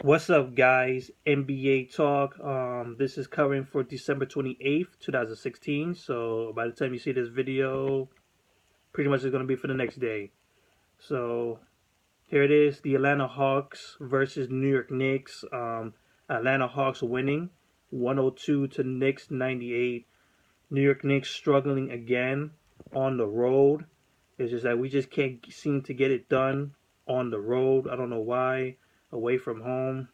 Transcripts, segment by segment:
What's up, guys? NBA Talk. This is covering for December 28th, 2016. So by the time you see this video, pretty much it's going to be for the next day. So here it is: the Atlanta Hawks versus New York Knicks. Atlanta Hawks winning 102 to Knicks 98. New York Knicks struggling again on the road. It's just that we just can't seem to get it done on the road. I don't know why. Away from home.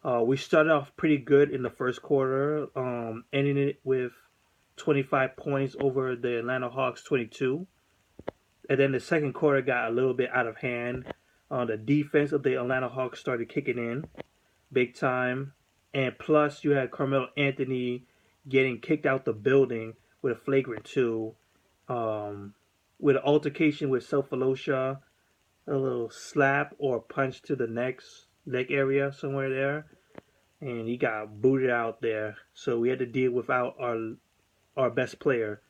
We started off pretty good in the first quarter, ending it with 25 points over the Atlanta Hawks 22. And then the second quarter got a little bit out of hand. The defense of the Atlanta Hawks started kicking in big time. And plus, you had Carmelo Anthony getting kicked out the building with a flagrant 2. With an altercation with Self-Alosha, a little slap or punch to the leg area somewhere there, and he got booted out there. So we had to deal without our best player.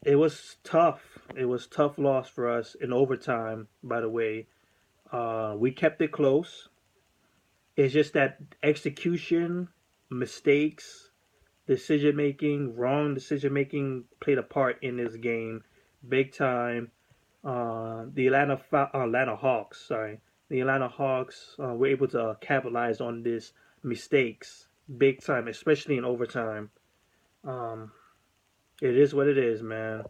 It was tough. It was tough loss for us in overtime. By the way, we kept it close. It's just that execution, mistakes, wrong decision making played a part in this game, big time. The Atlanta Hawks, the Atlanta Hawks were able to capitalize on this mistakes big time, especially in overtime. It is what it is, man.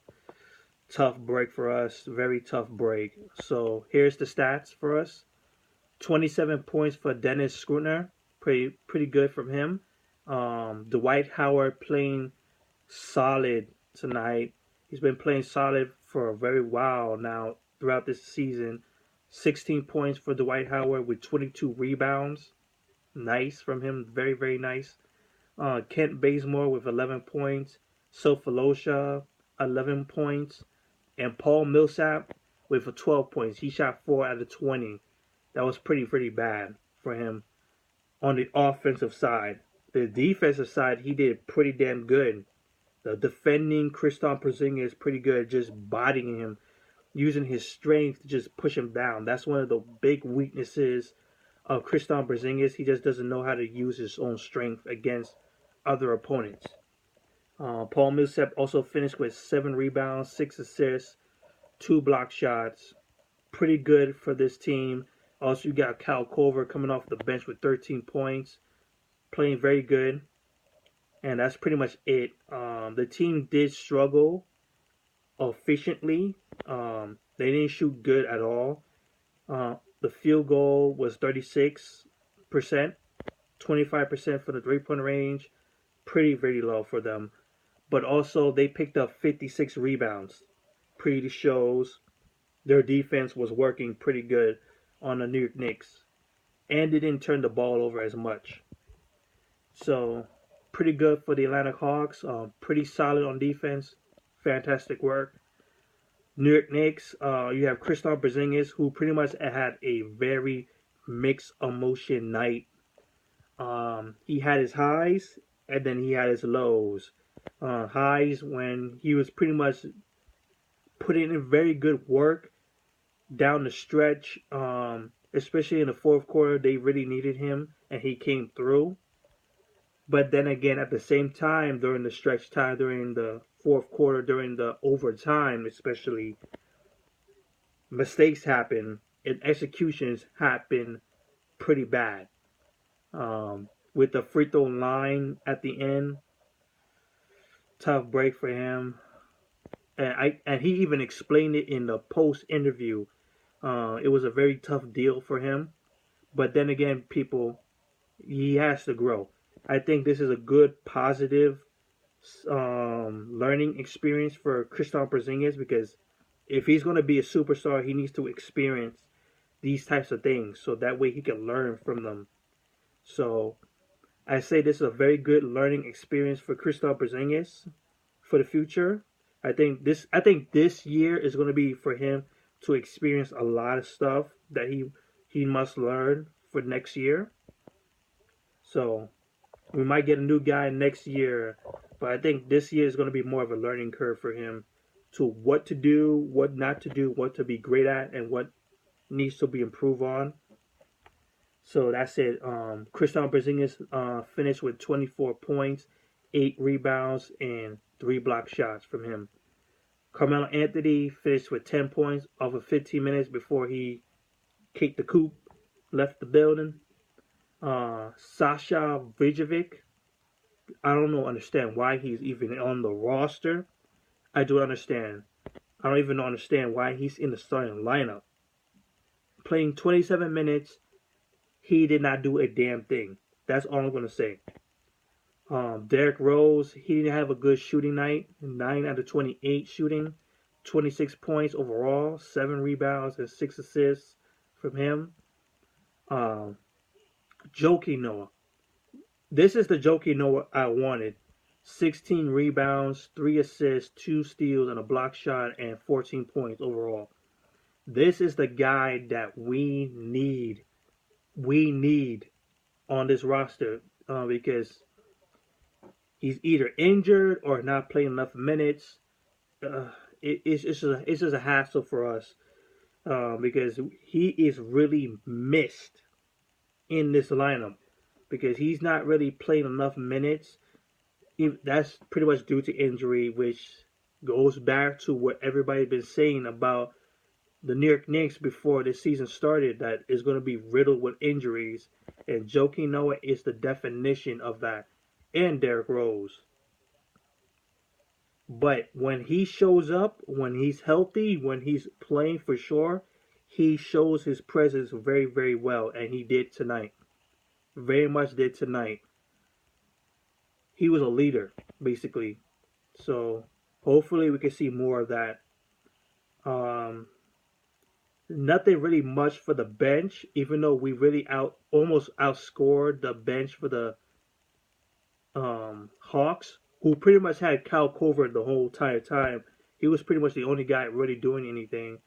Tough break for us, very tough break. So here's the stats for us: 27 points for Dennis Schroder, pretty good from him. Dwight Howard playing solid tonight. He's been playing solid for a very while now throughout this season. 16 points for Dwight Howard with 22 rebounds. Nice from him. Very, very nice. Kent Bazemore with 11 points. Self-Alosha, 11 points. And Paul Millsap with 12 points. He shot 4 out of 20. That was pretty bad for him on the offensive side. The defensive side, he did pretty damn good. The defending Kristaps Porzingis is pretty good, just bodying him, using his strength to just push him down. That's one of the big weaknesses of Kristaps Porzingis. He just doesn't know how to use his own strength against other opponents. Paul Millsap also finished with 7 rebounds, 6 assists, 2 block shots. Pretty good for this team. Also, you got Kyle Korver coming off the bench with 13 points, playing very good. And that's pretty much it. The team did struggle efficiently. They didn't shoot good at all. The field goal was 36%, 25% for the three-point range. Very low for them. But also, they picked up 56 rebounds. Pretty shows their defense was working pretty good on the New York Knicks. And they didn't turn the ball over as much. So, pretty good for the Atlanta Hawks. Pretty solid on defense. Fantastic work. New York Knicks, you have Kristaps Porzingis, who pretty much had a very mixed emotion night. He had his highs, and then he had his lows. Highs when he was pretty much putting in very good work down the stretch, especially in the fourth quarter. They really needed him, and he came through. But then again, at the same time, during the stretch time, during the fourth quarter, during the overtime especially, mistakes happen and executions happen pretty bad. With the free throw line at the end, tough break for him. And he even explained it in the post interview. It was a very tough deal for him. But then again, he has to grow. I think this is a good, positive learning experience for Kristaps Porzingis, because if he's going to be a superstar, he needs to experience these types of things so that way he can learn from them. So I say this is a very good learning experience for Kristaps Porzingis for the future. I think this year is going to be for him to experience a lot of stuff that he must learn for next year. So we might get a new guy next year, but I think this year is going to be more of a learning curve for him to what to do, what not to do, what to be great at, and what needs to be improved on. So that's it. Kristaps Porzingis finished with 24 points, 8 rebounds, and 3 block shots from him. Carmelo Anthony finished with 10 points off of 15 minutes before he kicked the coop, left the building. Sasha Vijovic, I don't understand why he's even on the roster. I do understand. I don't even understand why he's in the starting lineup. Playing 27 minutes, he did not do a damn thing. That's all I'm going to say. Derrick Rose, he didn't have a good shooting night. 9 out of 28 shooting. 26 points overall. 7 rebounds and 6 assists from him. Joakim Noah. This is the Joakim Noah I wanted. 16 rebounds, 3 assists, 2 steals, and a block shot, and 14 points overall. This is the guy that we need. We need on this roster because he's either injured or not playing enough minutes. It's just a hassle for us because he is really missed in this lineup because he's not really playing enough minutes. That's pretty much due to injury, which goes back to what everybody's been saying about the New York Knicks before the season started, that is going to be riddled with injuries. And Joakim Noah is the definition of that. And Derrick Rose. But when he shows up, when he's healthy, when he's playing for sure, he shows his presence very, very well. And he did tonight. Very much did tonight. He was a leader, basically. So hopefully we can see more of that. Nothing really much for the bench, even though we really almost outscored the bench for the Hawks, who pretty much had Kyle Korver the whole entire time. He was pretty much the only guy really doing anything.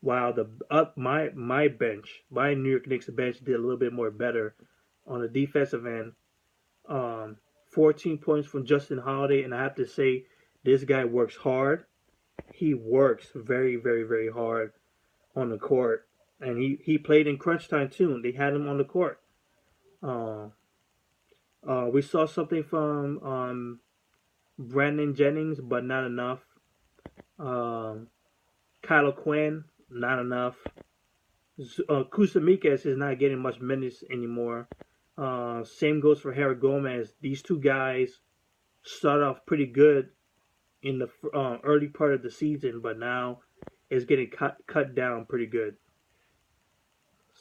While my bench, my New York Knicks bench, did a little bit more better on the defensive end. 14 points from Justin Holiday, and I have to say, this guy works hard. He works very, very, very hard on the court, and he played in crunch time too. They had him on the court. We saw something from Brandon Jennings, but not enough. Kyle Quinn, not enough. Kusamikas is not getting much minutes anymore. Same goes for Harry Gomez. These two guys started off pretty good in the early part of the season, but now it's getting cut down pretty good.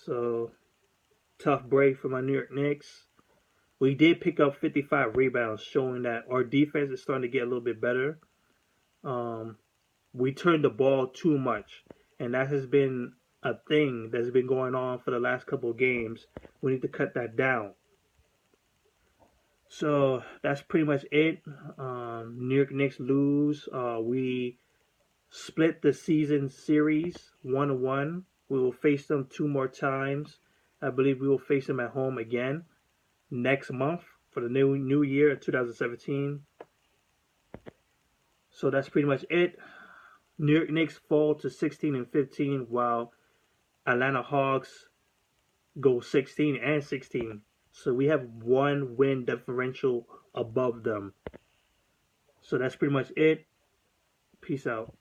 So, tough break for my New York Knicks. We did pick up 55 rebounds, showing that our defense is starting to get a little bit better. We turned the ball too much, and that has been a thing that's been going on for the last couple of games. We need to cut that down. So that's pretty much it. New York Knicks lose. We split the season series 1-1. We will face them 2 more times. I believe we will face them at home again next month for the new year, 2017. So that's pretty much it. New York Knicks fall to 16-15, while Atlanta Hawks go 16-16. So we have 1 win differential above them. So that's pretty much it. Peace out.